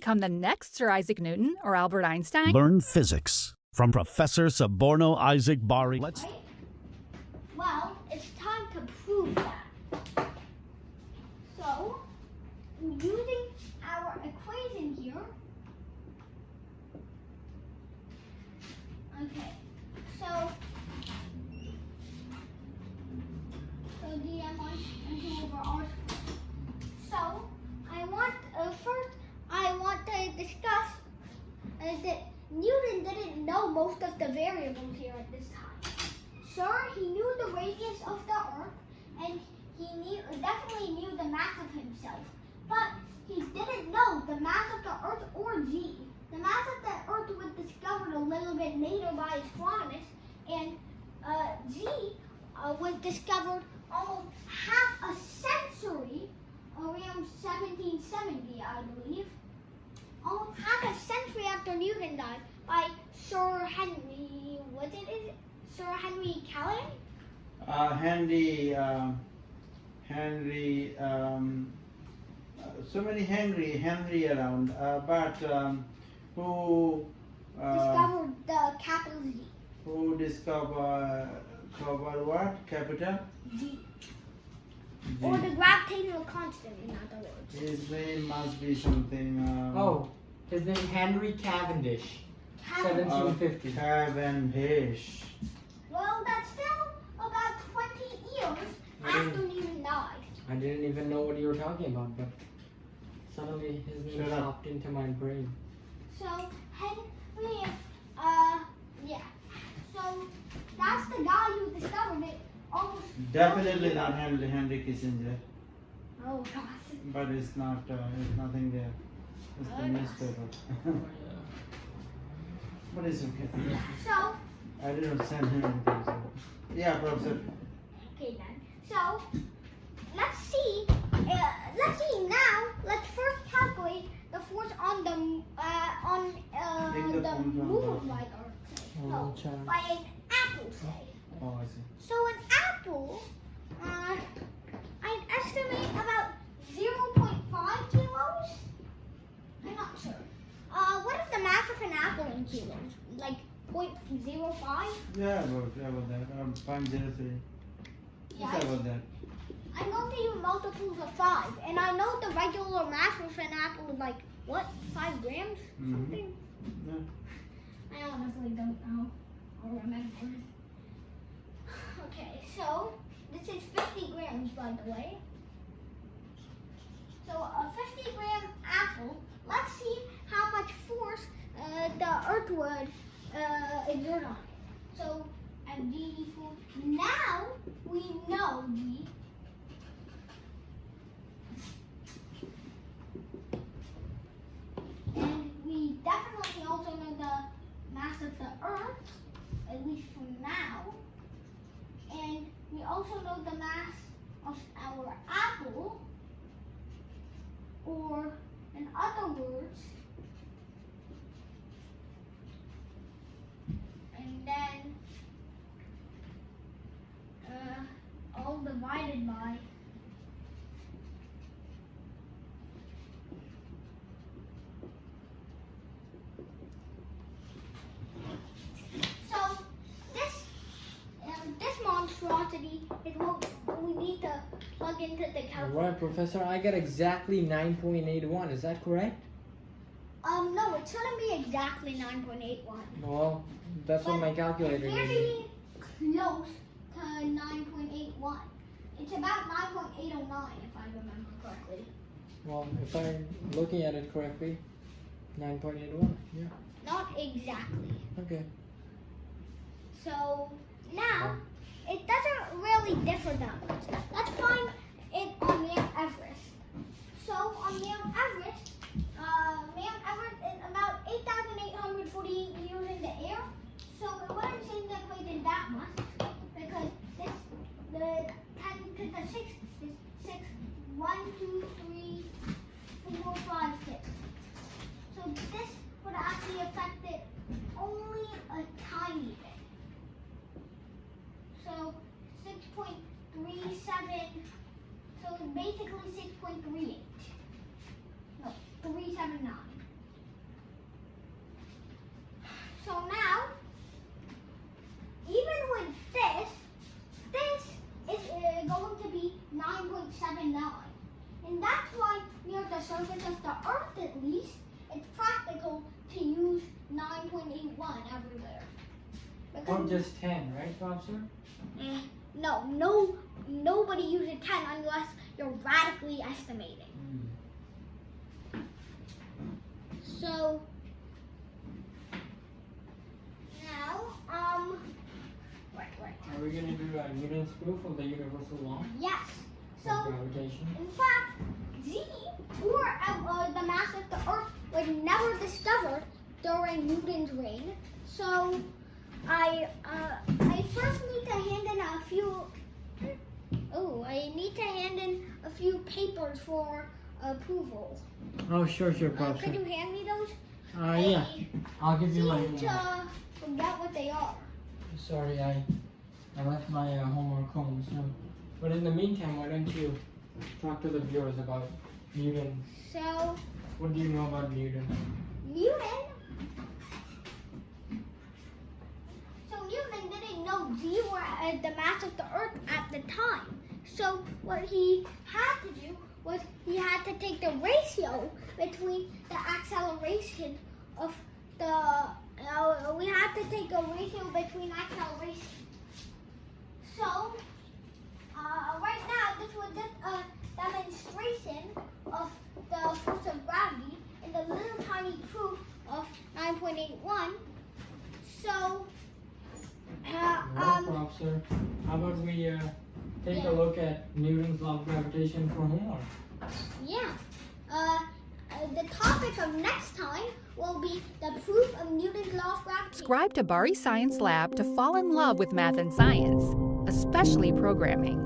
become the next Sir Isaac Newton or Albert Einstein? Learn physics from Professor Suborno Isaac Bari. Right? Well, it's time to prove that. So, using our equation here, okay, so dm1 and 2 over r squared. So, I want to discuss that Newton didn't know most of the variables here at this time. Sure, he knew the radius of the Earth, and he definitely knew the mass of himself, but he didn't know the mass of the Earth or G. The mass of the Earth was discovered a little bit later by astronomers, and G was discovered almost half a century, around 1770, I believe. Almost half a century after Newton died by Sir Henry, Sir Henry Callahan? So many Henry around, but who discovered the capital Z. Who discovered what? Capital? G. Or the gravitational constant, in other words. His name must be something. His name Henry Cavendish. 1750. Cavendish. Well, that's still about 20 years after Newton died. I didn't even know what you were talking about, but suddenly his name popped into my brain. So, Henry, yeah. So, that's the guy who discovered it almost. Definitely not Henry Kissinger. Oh, God. But it's not. There's nothing there. It's the newspaper. But it's okay. So. I didn't send him anything. So. Yeah, Professor. Okay then. So, let's see now. Let's first calculate the force on the moon, like Earth, say. By an apple, say. Oh, I see. So an apple, I'd estimate about 0.5 kilos. I'm not sure. What is the mass of an apple in kilos? Like 0.05? Yeah, about that. 0.03. Yeah, Just about that. I'm going to use multiples of 5, and I know the regular mass of an apple is like, what, 5 grams? Something? Yeah. I honestly don't know or remember. Okay, so this is 50 grams, by the way. So a 50-gram apple, let's see how much force the Earth would exert on it. So at G equals, now we know G. And we definitely also know the mass of the Earth, at least for now. And we also know the mass of our apple, or in other words, and then all divided by monstrosity, we need to plug into the calculator. Alright, Professor, I got exactly 9.81. Is that correct? No, it shouldn't be exactly 9.81. Well, that's what my calculator Very is. close to 9.81. It's about 9.809 if I remember correctly. Well, if I'm looking at it correctly, 9.81. Yeah. Not exactly. Okay. So now, it doesn't really differ that much. Let's find it on Mount Everest. So on Mount Everest is about 8,848 meters in the air. So it wouldn't seem to equate that much because the 10 to the 6 is 6. 1, 2, 3, 4, 5, 6. So this would actually affect it only a tiny bit. So 6.37, so basically 6.38. No, So now, even with this is going to be 9.79. And that's why near the surface of the Earth at least, it's practical to use 9.81 everywhere. Or just 10, right, Professor? No, nobody uses 10 unless you're radically estimating. So now, Are we going to do Newton's proof of the universal law yes. of So gravitation? in fact, Z or the mass of the Earth was never discovered during Newton's reign. So I first need to hand in a few. I need to hand in a few papers for approval. Oh, sure, Could Professor. you hand me those? Yeah. I'll give you my Seem to forget what they are. Sorry, I left my homework home. So, but in the meantime, why don't you talk to the viewers about Newton? So What do you know about Newton? Newton didn't know Z were the mass of the Earth at the time. So what he had to do was he had to take the ratio between the acceleration of the. We had to take a ratio between acceleration. So right now this was just a demonstration of the force of gravity in the little tiny proof of 9.81. So. Professor, how about we take a look at Newton's law of gravitation for homework? Yeah. The topic of next time will be the proof of Newton's law of gravity. Subscribe to Bari Science Lab to fall in love with math and science, especially programming.